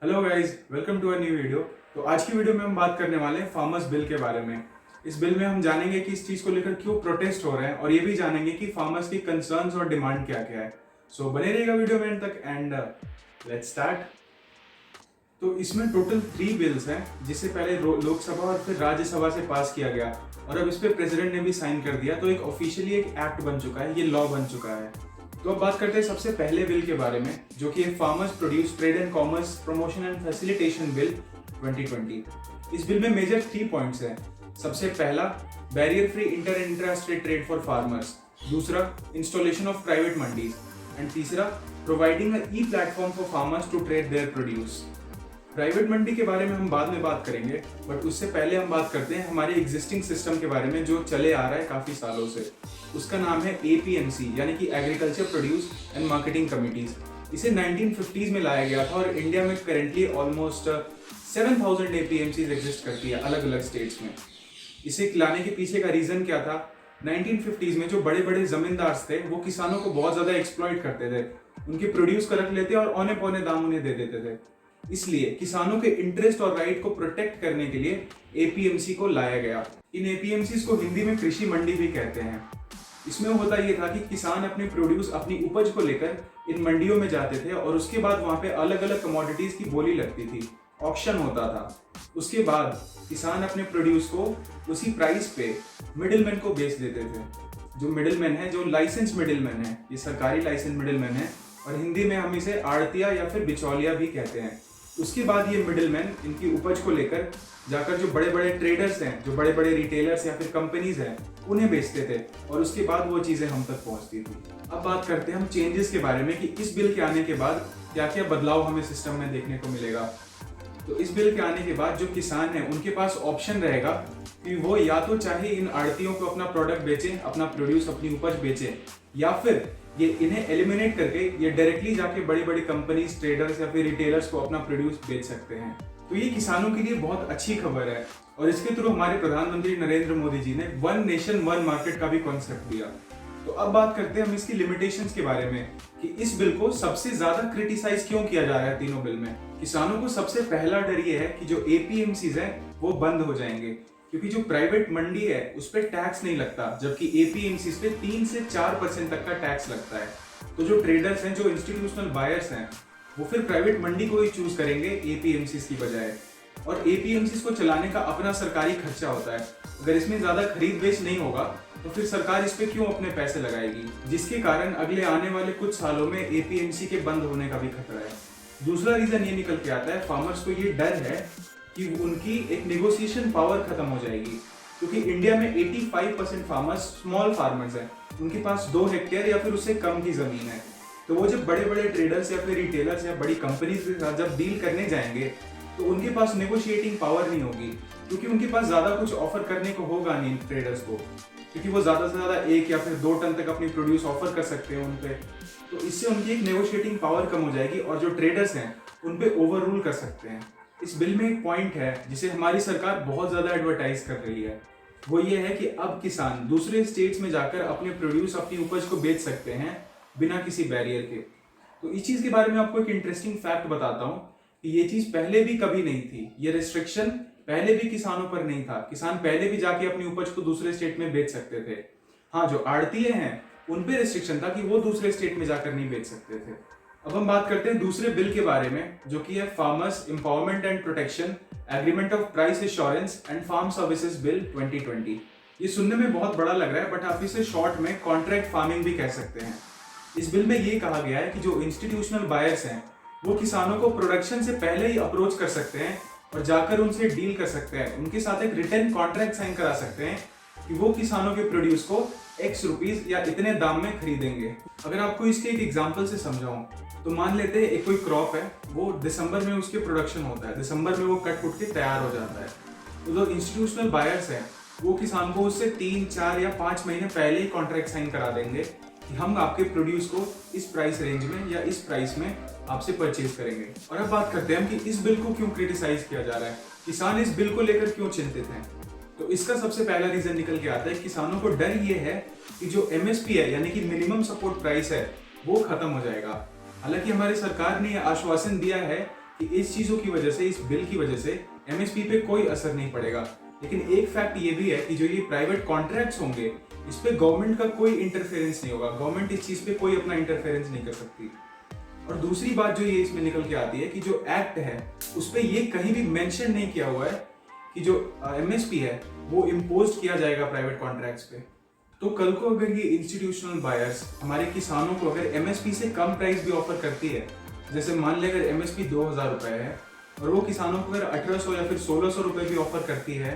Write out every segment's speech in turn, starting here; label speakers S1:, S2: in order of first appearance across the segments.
S1: Hello guys, welcome to a new video. तो आज की वीडियो में हम बात करने वाले हैं फार्मर्स बिल के बारे में। इस बिल में हम जानेंगे कि इस चीज को लेकर क्यों प्रोटेस्ट हो रहे हैं और ये भी जानेंगे कि फार्मर्स की कंसर्न्स और डिमांड क्या क्या है। सो बने रहिएगा वीडियो में एंड तक एंड लेट्स स्टार्ट। तो इसमें टोटल 3 बिल्स हैं, जिसे पहले लोकसभा और फिर राज्यसभा से पास किया गया और अब इस पे प्रेसिडेंट ने भी साइन कर दिया। तो एक ऑफिशियली एक एक्ट बन चुका है, ये लॉ बन चुका है। तो अब बात करते हैं सबसे पहले बिल के बारे में, जो कि है farmers produce trade and commerce promotion and facilitation bill 2020। इस बिल में मेजर 3 पॉइंट्स हैं। सबसे पहला, barrier free inter intra state trade for farmers. दूसरा, installation of private mandis. And तीसरा, providing a e platform for farmers to trade their produce. Private mandi के बारे में हम बाद में बात करेंगे, बट उससे पहले हम बात करते हैं हमारे एग्जिस्टिंग सिस्टम के बारे में जो चले आ रहा है काफी सालों से। उसका नाम है APMC, यानी कि agriculture produce and marketing committees. इसे 1950s में लाया गया था और इंडिया में करेंटली ऑलमोस्ट 7000 APMCs एग्जिस्ट करती है अलग अलग स्टेट्स में। इसे लाने के पीछे का रीजन क्या था? 1950s में जो बड़े बड़े जमींदार थे वो किसानों को बहुत ज्यादा एक्सप्लॉइट करते थे, उनके प्रोड्यूस को रख लेते और औने पौने दाम उन्हें दे देते थे। इसलिए किसानों के इंटरेस्ट और राइट को प्रोटेक्ट करने के लिए APMC को लाया गया। इन APMCs को हिंदी में कृषि मंडी भी कहते हैं। इसमें होता यह था कि किसान अपने प्रोड्यूस, अपनी उपज को लेकर इन मंडियों में जाते थे और उसके बाद वहां पे अलग अलग कमोडिटीज की बोली लगती थी, ऑक्शन होता था। उसके बाद किसान अपने प्रोड्यूस को उसी प्राइस पे मिडिलमैन को बेच देते थे। जो मिडिलमैन है, जो लाइसेंस मिडिलमैन है, ये सरकारी लाइसेंस मिडिलमैन है और हिंदी में हम इसे आड़तिया या फिर बिचौलिया भी कहते हैं। उसके बाद ये मिडिलमैन इनकी उपज को लेकर जाकर जो बड़े बड़े ट्रेडर्स हैं, जो बड़े बड़े रिटेलर्स या फिर कंपनीज हैं, उन्हें बेचते थे और उसके बाद वो चीजें हम तक पहुंचती थी। अब बात करते हैं हम चेंजेस के बारे में कि इस बिल के आने के बाद क्या क्या बदलाव हमें सिस्टम में देखने को मिलेगा। तो इस बिल के आने के बाद जो किसान है उनके पास ऑप्शन रहेगा कि वो या तो चाहे इन आड़तियों को अपना प्रोडक्ट बेचें, अपना प्रोड्यूस, अपनी उपज बेचें, या फिर ये इन्हें एलिमिनेट करके ये डायरेक्टली जाके बड़ी बड़ी कंपनीज, ट्रेडर्स या फिर रिटेलर्स को अपना प्रोड्यूस बेच सकते हैं। तो ये किसानों के लिए बहुत अच्छी खबर है और इसके थ्रू हमारे प्रधानमंत्री नरेंद्र मोदी जी ने वन नेशन वन मार्केट का भी कॉन्सेप्ट दिया। तो अब बात करते हैं हम इसकी लिमिटेशंस के बारे में कि इस बिल को सबसे ज्यादा क्रिटिसाइज क्यों किया जा रहा है तीनों बिल में। किसानों को सबसे पहला डर ये है कि जो APMCs हैं वो बंद हो जाएंगे, क्योंकि जो प्राइवेट मंडी है उस पर टैक्स नहीं लगता, जबकि APMCs पे 3 से 4% तक का टैक्स लगता है। तो जो ट्रेडर्स हैं, जो इंस्टीट्यूशनल बायर्स हैं, वो फिर प्राइवेट मंडी को ही चूज करेंगे APMCs की बजाय। और APMCs को चलाने का अपना सरकारी खर्चा होता है। अगर इसमें ज्यादा खरीद बेच नहीं होगा तो फिर सरकार इस पे क्यों अपने पैसे लगाएगी, जिसके कारण अगले आने वाले कुछ सालों में APMC के बंद होने का भी खतरा है। दूसरा रीजन ये निकल के आता है, फार्मर्स को ये डर है कि उनकी एक नेगोशिएशन पावर खत्म हो जाएगी, क्योंकि इंडिया में 85% फार्मर्स स्मॉल फार्मर्स हैं, उनके पास 2 हेक्टेयर या फिर उससे कम की जमीन है। तो वो जब बड़े बड़े ट्रेडर्स या फिर रिटेलर्स या बड़ी कंपनीज के साथ जब डील करने जाएंगे तो उनके पास नेगोशिएटिंग पावर नहीं होगी, क्योंकि उनके पास ज्यादा कुछ ऑफर करने को होगा नहीं ट्रेडर्स को, क्योंकि वो ज्यादा से ज्यादा 1 या फिर 2 टन तक अपनी प्रोड्यूस ऑफर कर सकते हैं उन पे। तो इससे उनकी एक नेगोशिएटिंग पावर कम हो जाएगी और जो ट्रेडर्स हैं उन पे ओवर रूल कर सकते हैं। इस बिल में एक पॉइंट है जिसे हमारी सरकार बहुत ज्यादा एडवर्टाइज कर रही है, वो ये है कि अब किसान दूसरे स्टेट्स में जाकर अपने प्रोड्यूस, अपनी उपज को बेच सकते हैं बिना किसी बैरियर के। तो इस चीज के बारे में आपको एक इंटरेस्टिंग फैक्ट बताता हूँ कि ये चीज पहले भी कभी नहीं थी, ये रिस्ट्रिक्शन पहले भी किसानों पर नहीं था। किसान पहले भी जाके अपनी उपज को दूसरे स्टेट में बेच सकते थे। हाँ, जो आड़तीये हैं उन पे रिस्ट्रिक्शन था कि वो दूसरे स्टेट में जाकर नहीं बेच सकते थे। अब हम बात करते हैं दूसरे बिल के बारे में, जो कि है farmers empowerment and protection agreement of price assurance and farm services bill 2020। ये सुनने में बहुत बड़ा लग रहा है, बट आप इसे शॉर्ट में कॉन्ट्रैक्ट फार्मिंग भी कह सकते हैं। इस बिल में ये कहा गया है कि जो इंस्टीट्यूशनल बायर्स हैं वो किसानों को प्रोडक्शन से पहले ही अप्रोच कर सकते हैं और जाकर उनसे डील कर सकते हैं, उनके साथ एक रिटर्न कॉन्ट्रैक्ट साइन करा सकते हैं कि वो किसानों के प्रोड्यूस को X रुपीस या इतने दाम में खरीदेंगे। अगर आपको इसके एक एग्जांपल से समझाऊं तो मान लेते हैं एक कोई क्रॉप है, वो दिसंबर में उसके प्रोडक्शन होता है, दिसंबर में वो कट फुट के तैयार हो जाता है। तो जो इंस्टीट्यूशनल बायर्स हैं वो किसान को उससे 3, 4 या 5 महीने पहले ही कॉन्ट्रैक्ट साइन करा देंगे कि हम आपके प्रोड्यूस को इस प्राइस रेंज में या इस प्राइस में आपसे परचेज करेंगे। और अब बात करते हैं हम कि इस बिल को क्यों क्रिटिसाइज किया जा रहा है, किसान इस बिल को लेकर क्यों चिंतित हैं। तो इसका सबसे पहला रीजन निकल के आता है, किसानों को डर ये है कि जो MSP है यानी कि मिनिमम सपोर्ट प्राइस है वो खत्म हो जाएगा। हालांकि हमारी सरकार ने यह आश्वासन दिया है कि इस चीजों की वजह से, इस बिल की वजह से एमएसपी पे कोई असर नहीं पड़ेगा। लेकिन एक फैक्ट ये भी है कि जो ये प्राइवेट कॉन्ट्रैक्ट्स होंगे, इस पे गवर्नमेंट का कोई इंटरफेरेंस नहीं होगा। गवर्नमेंट इस चीज पे कोई अपना इंटरफेरेंस नहीं कर सकती। और दूसरी बात जो ये इसमें निकल के आती है कि जो एक्ट है उस पे ये कहीं भी मेंशन नहीं किया हुआ है कि जो एमएसपी है वो इम्पोज किया जाएगा प्राइवेट कॉन्ट्रैक्ट्स पे। तो कल को अगर ये इंस्टीट्यूशनल बायर्स हमारे किसानों को अगर एमएसपी से कम प्राइस भी ऑफर करती है, जैसे मान ले अगर एमएसपी 2000 रुपए है और वो किसानों को अगर 1800 या फिर 1600 रुपए भी ऑफर करती है,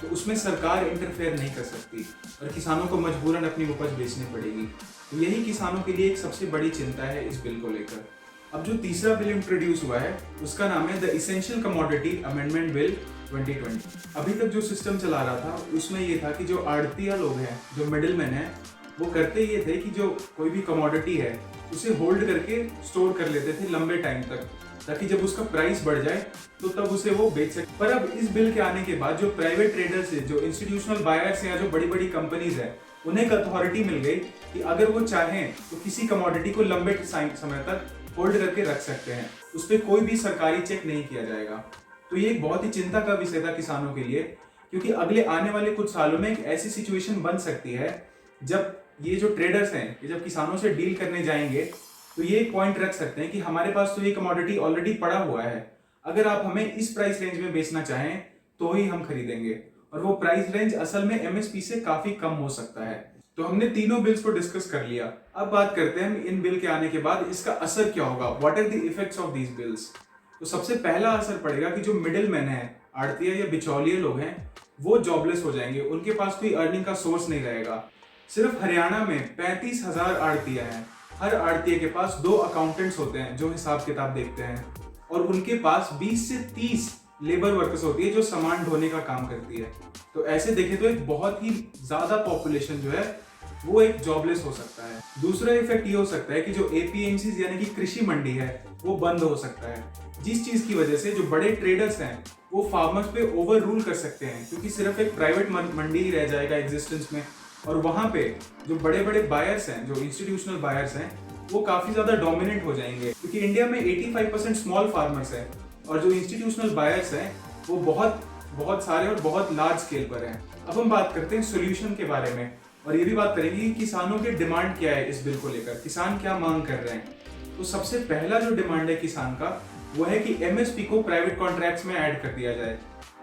S1: तो उसमें सरकार इंटरफेयर नहीं कर सकती और किसानों को मजबूरन अपनी उपज बेचनी पड़ेगी। तो यही किसानों के लिए एक सबसे बड़ी चिंता है इस बिल को लेकर। अब जो तीसरा बिल इंट्रोड्यूस हुआ है उसका नाम है the essential commodity amendment bill 2020। अभी तक जो सिस्टम चला रहा था उसमें ये था कि जो आड़तिया लोग हैं, जो मिडिलमैन हैं, वो करते ये थे कि जो कोई भी कमोडिटी है उसे होल्ड करके स्टोर कर लेते थे लंबे टाइम तक, ताकि जब उसका प्राइस बढ़ जाए तो तब उसे वो बेच सके। पर अब इस बिल के आने के बाद जो प्राइवेट ट्रेडर्स है, जो इंस्टीट्यूशनल बायर्स हैं या जो बड़ी बड़ी कंपनीज है, उन्हें एक अथॉरिटी मिल गई कि अगर वो चाहें तो किसी कमोडिटी को लंबे समय तक होल्ड करके रख सकते हैं, उस पर कोई भी सरकारी चेक नहीं किया जाएगा। तो ये एक बहुत ही चिंता का विषय था किसानों के लिए, क्योंकि अगले आने वाले कुछ सालों में एक ऐसी सिचुएशन बन सकती है जब ये जो ट्रेडर्स हैं, ये जब किसानों से डील करने जाएंगे तो ये एक पॉइंट रख सकते हैं कि हमारे पास तो ये कमोडिटी ऑलरेडी पड़ा हुआ है, अगर आप हमें इस प्राइस रेंज में बेचना चाहें तो ही हम खरीदेंगे। और वो प्राइस रेंज असल में एमएसपी से काफी कम हो सकता है। तो हमने तीनों बिल्स को डिस्कस कर लिया। अब बात करते हैं हम इन बिल के आने के बाद इसका असर क्या होगा, what are the effects of these bills. तो सबसे पहला असर पड़ेगा कि जो मिडिल मैन है, आड़तिया या बिचौलिए लोग हैं, वो जॉबलेस हो जाएंगे, उनके पास कोई अर्निंग का सोर्स नहीं रहेगा। सिर्फ हरियाणा में 35,000 आड़तिया हैं। हर आड़तिये के पास 2 अकाउंटेंट्स होते हैं जो हिसाब किताब देखते हैं, और उनके पास 20 से 30 लेबर वर्कर्स होती है जो सामान ढोने का काम करती है। तो ऐसे देखें तो एक बहुत ही ज्यादा पॉपुलेशन जो है वो एक जॉबलेस हो सकता है। दूसरा इफेक्ट ये हो सकता है कि जो एपीएमसी यानी कि कृषि मंडी है वो बंद हो सकता है, जिस चीज की वजह से जो बड़े ट्रेडर्स हैं वो फार्मर्स पे ओवर रूल कर सकते हैं, क्योंकि सिर्फ एक प्राइवेट मंडी ही रह जाएगा एग्जिस्टेंस में, और वहां पे जो बड़े बड़े बायर्स हैं, जो इंस्टीट्यूशनल बायर्स हैं, वो काफी ज्यादा डोमिनेंट हो जाएंगे। क्योंकि इंडिया में 85% स्मॉल फार्मर्स हैं और जो इंस्टीट्यूशनल बायर्स हैं वो बहुत सारे और बहुत लार्ज स्केल पर हैं। अब हम बात करते हैं सोल्यूशन के बारे में, और ये भी बात करेंगे कि किसानों की डिमांड क्या है इस बिल को लेकर, किसान क्या मांग कर रहे हैं। तो सबसे पहला जो डिमांड है किसान का वो है कि एमएसपी को प्राइवेट कॉन्ट्रैक्ट्स में ऐड कर दिया जाए,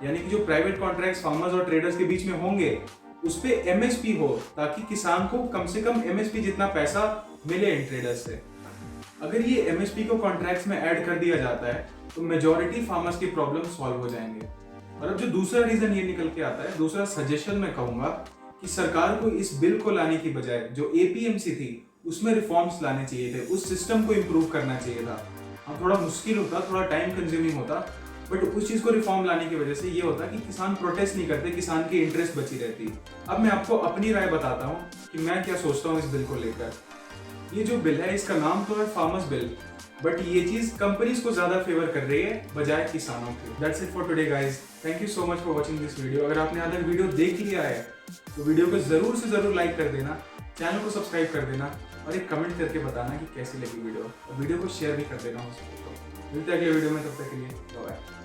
S1: यानी कि जो प्राइवेट कॉन्ट्रैक्ट्स फार्मर्स और ट्रेडर्स के बीच में होंगे उस पे एमएसपी हो, ताकि किसान को कम से कम एमएसपी जितना पैसा मिले इन ट्रेडर्स से। अगर ये एमएसपी को कॉन्ट्रैक्ट्स में ऐड कर दिया जाता है तो मेजॉरिटी फार्मर्स की प्रॉब्लम सॉल्व हो जाएंगे। और अब जो दूसरा रीजन ये निकल के आता है, दूसरा सजेशन मैं कहूंगा कि सरकार को इस बिल को लाने की बजाय जो एपीएमसी थी उसमें रिफॉर्म्स लाने चाहिए थे, उस सिस्टम को इम्प्रूव करना चाहिए था। हाँ, थोड़ा मुश्किल होता, थोड़ा टाइम कंज्यूमिंग होता, बट उस चीज को रिफॉर्म लाने की वजह से ये होता कि किसान प्रोटेस्ट नहीं करते, किसान की इंटरेस्ट बची रहती। अब मैं आपको अपनी राय बताता हूँ कि मैं क्या सोचता हूँ इस बिल को लेकर। ये जो बिल है इसका नाम तो है फार्मर्स बिल, बट ये चीज कंपनीज को ज्यादा फेवर कर रही है बजाय किसानों के। That's it for today guys, thank you so much for watching this video. अगर आपने आज तक वीडियो देख लिया है तो वीडियो को जरूर से जरूर लाइक कर देना, चैनल को सब्सक्राइब कर देना और एक कमेंट करके बताना कि कैसी लगी वीडियो, और वीडियो को शेयर भी कर देना हो सके तो। मिलते हैं अगले वीडियो में, तब तक के लिए बाय बाय।